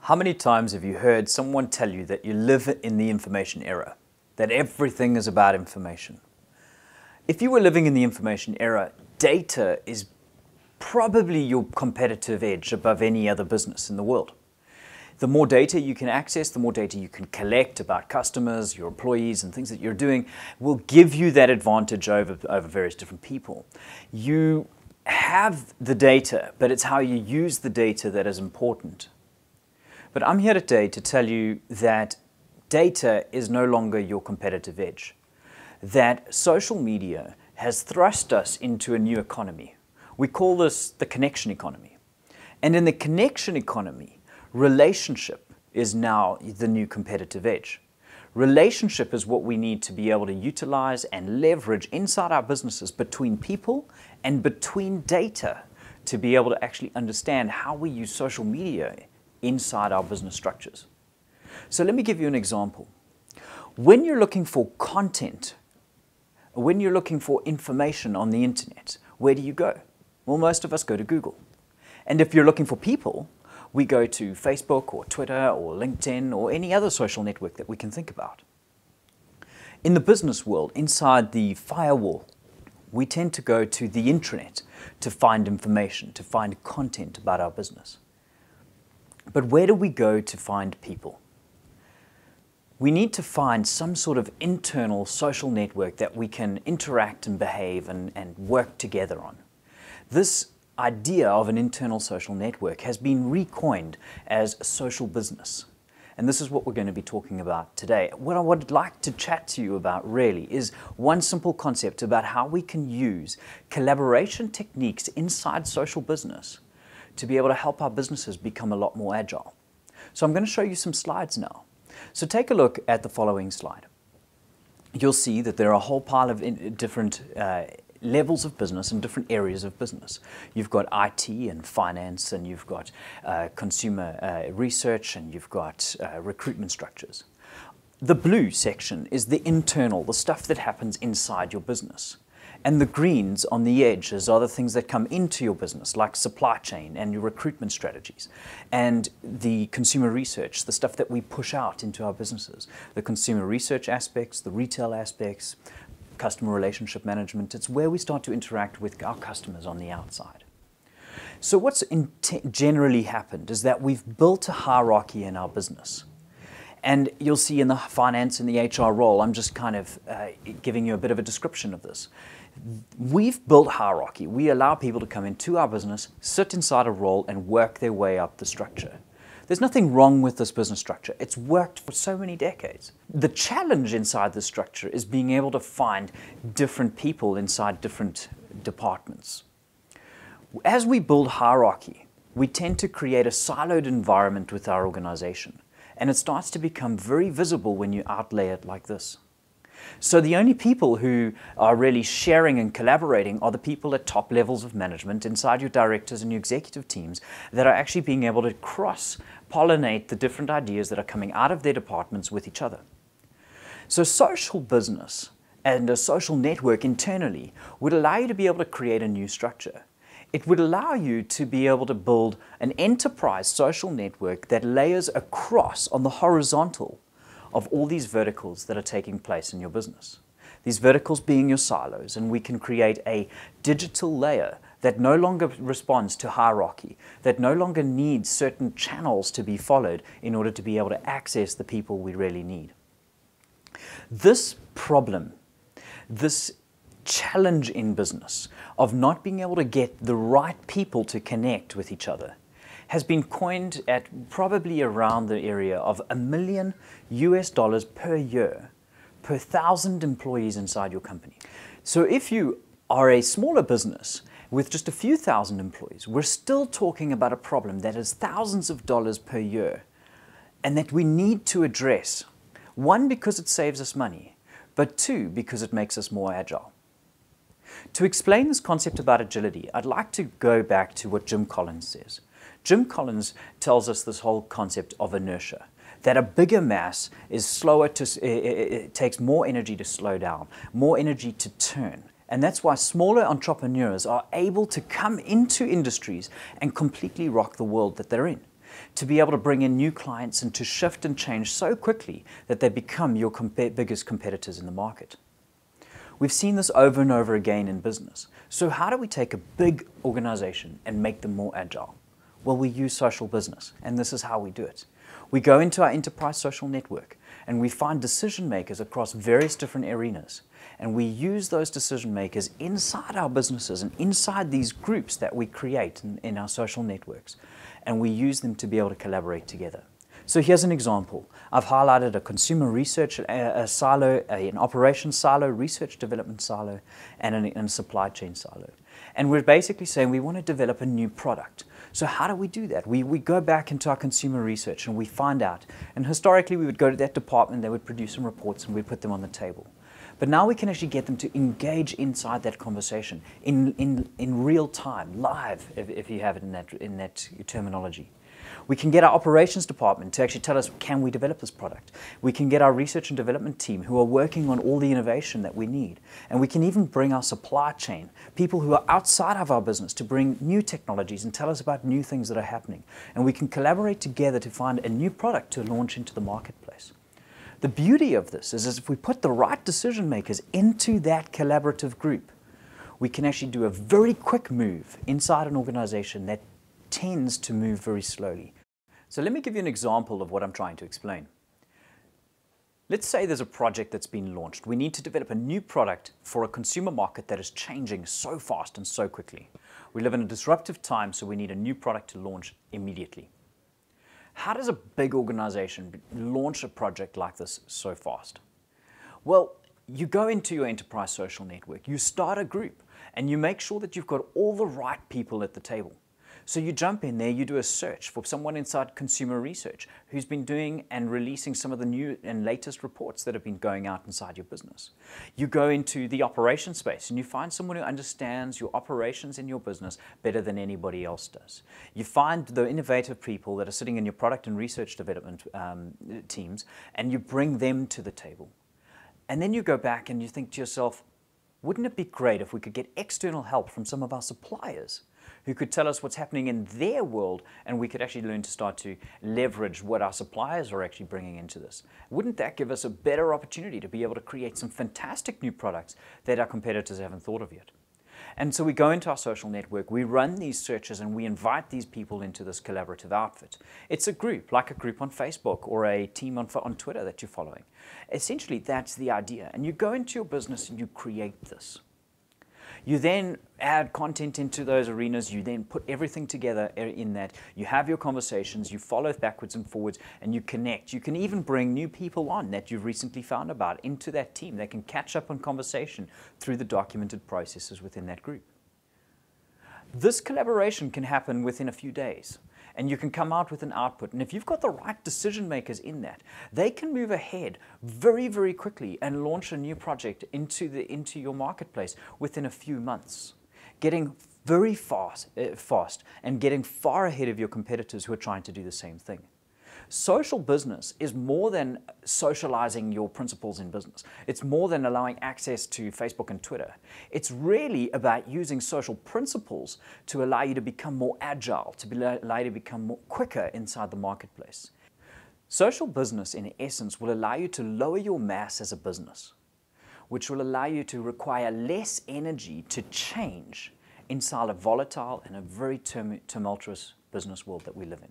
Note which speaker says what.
Speaker 1: How many times have you heard someone tell you that you live in the information era, that everything is about information? If you were living in the information era, data is probably your competitive edge above any other business in the world. The more data you can access, the more data you can collect about customers, your employees, and things that you're doing will give you that advantage over various different people. You have the data, but it's how you use the data that is important. But I'm here today to tell you that data is no longer your competitive edge, that social media has thrust us into a new economy. We call this the connection economy. And in the connection economy, relationship is now the new competitive edge. Relationship is what we need to be able to utilize and leverage inside our businesses between people and between data to be able to actually understand how we use social media inside our business structures. So let me give you an example. When you're looking for content, when you're looking for information on the internet, where do you go? Well, most of us go to Google. And if you're looking for people, we go to Facebook or Twitter or LinkedIn or any other social network that we can think about. In the business world, inside the firewall, we tend to go to the intranet to find information, to find content about our business. But where do we go to find people? We need to find some sort of internal social network that we can interact and behave and work together on. This idea of an internal social network has been recoined as social business. And this is what we're going to be talking about today. What I would like to chat to you about really is one simple concept about how we can use collaboration techniques inside social business to be able to help our businesses become a lot more agile. So I'm going to show you some slides now. So take a look at the following slide. You'll see that there are a whole pile of different levels of business and different areas of business. You've got IT and finance, and you've got consumer research, and you've got recruitment structures. The blue section is the internal, the stuff that happens inside your business. And the greens on the edges are the things that come into your business, like supply chain and your recruitment strategies. And the consumer research, the stuff that we push out into our businesses. The consumer research aspects, the retail aspects, customer relationship management. It's where we start to interact with our customers on the outside. So what's generally happened is that we've built a hierarchy in our business. And you'll see in the finance and the HR role, I'm just kind of giving you a bit of a description of this. We've built hierarchy. We allow people to come into our business, sit inside a role, and work their way up the structure. There's nothing wrong with this business structure. It's worked for so many decades. The challenge inside this structure is being able to find different people inside different departments. As we build hierarchy, we tend to create a siloed environment with our organization. And it starts to become very visible when you outlay it like this. So the only people who are really sharing and collaborating are the people at top levels of management inside your directors and your executive teams that are actually being able to cross-pollinate the different ideas that are coming out of their departments with each other. So social business and a social network internally would allow you to be able to create a new structure. It would allow you to be able to build an enterprise social network that layers across on the horizontal of all these verticals that are taking place in your business. These verticals being your silos, and we can create a digital layer that no longer responds to hierarchy, that no longer needs certain channels to be followed in order to be able to access the people we really need. This problem, this challenge in business of not being able to get the right people to connect with each other has been coined at probably around the area of $1 million per year per 1,000 employees inside your company. So if you are a smaller business with just a few thousand employees, we're still talking about a problem that is thousands of dollars per year and that we need to address. One, because it saves us money, but two, because it makes us more agile. To explain this concept about agility, I'd like to go back to what Jim Collins says. Jim Collins tells us this whole concept of inertia, that a bigger mass is slower it takes more energy to slow down, more energy to turn. And that's why smaller entrepreneurs are able to come into industries and completely rock the world that they're in. to be able to bring in new clients and to shift and change so quickly that they become your biggest competitors in the market. We've seen this over and over again in business. So how do we take a big organization and make them more agile? Well, we use social business, and this is how we do it. We go into our enterprise social network, and we find decision makers across various different arenas. And we use those decision makers inside our businesses and inside these groups that we create in our social networks. And we use them to be able to collaborate together. So here's an example. I've highlighted a consumer research silo, an operations silo, research development silo, and a supply chain silo. And we're basically saying we want to develop a new product. So how do we do that? We go back into our consumer research and we find out. And historically, we would go to that department, they would produce some reports, and we'd put them on the table. But now we can actually get them to engage inside that conversation in real time, live, if you have it in that terminology. We can get our operations department to actually tell us, can we develop this product? We can get our research and development team who are working on all the innovation that we need. And we can even bring our supply chain, people who are outside of our business, to bring new technologies and tell us about new things that are happening. And we can collaborate together to find a new product to launch into the marketplace. The beauty of this is if we put the right decision makers into that collaborative group, we can actually do a very quick move inside an organization that tends to move very slowly. So let me give you an example of what I'm trying to explain. Let's say there's a project that's been launched. We need to develop a new product for a consumer market that is changing so fast and so quickly. We live in a disruptive time, so we need a new product to launch immediately. How does a big organization launch a project like this so fast? Well, you go into your enterprise social network, you start a group, and you make sure that you've got all the right people at the table. So you jump in there, you do a search for someone inside consumer research who's been doing and releasing some of the new and latest reports that have been going out inside your business. You go into the operations space and you find someone who understands your operations in your business better than anybody else does. You find the innovative people that are sitting in your product and research development teams, and you bring them to the table. And then you go back and you think to yourself, wouldn't it be great if we could get external help from some of our suppliers who could tell us what's happening in their world, and we could actually learn to start to leverage what our suppliers are actually bringing into this? Wouldn't that give us a better opportunity to be able to create some fantastic new products that our competitors haven't thought of yet? And so we go into our social network, we run these searches, and we invite these people into this collaborative outfit. It's a group, like a group on Facebook or a team on Twitter that you're following. Essentially, that's the idea. And you go into your business and you create this. You then add content into those arenas, you then put everything together in that. You have your conversations, you follow backwards and forwards, and you connect. You can even bring new people on that you've recently found about into that team. They can catch up on conversation through the documented processes within that group. This collaboration can happen within a few days, and you can come out with an output. And if you've got the right decision makers in that, they can move ahead very, very quickly and launch a new project into your marketplace within a few months, getting very fast and getting far ahead of your competitors who are trying to do the same thing. Social business is more than socializing your principles in business. It's more than allowing access to Facebook and Twitter. It's really about using social principles to allow you to become more agile, to allow you to become more quicker inside the marketplace. Social business, in essence, will allow you to lower your mass as a business, which will allow you to require less energy to change inside a volatile and a very tumultuous business world that we live in.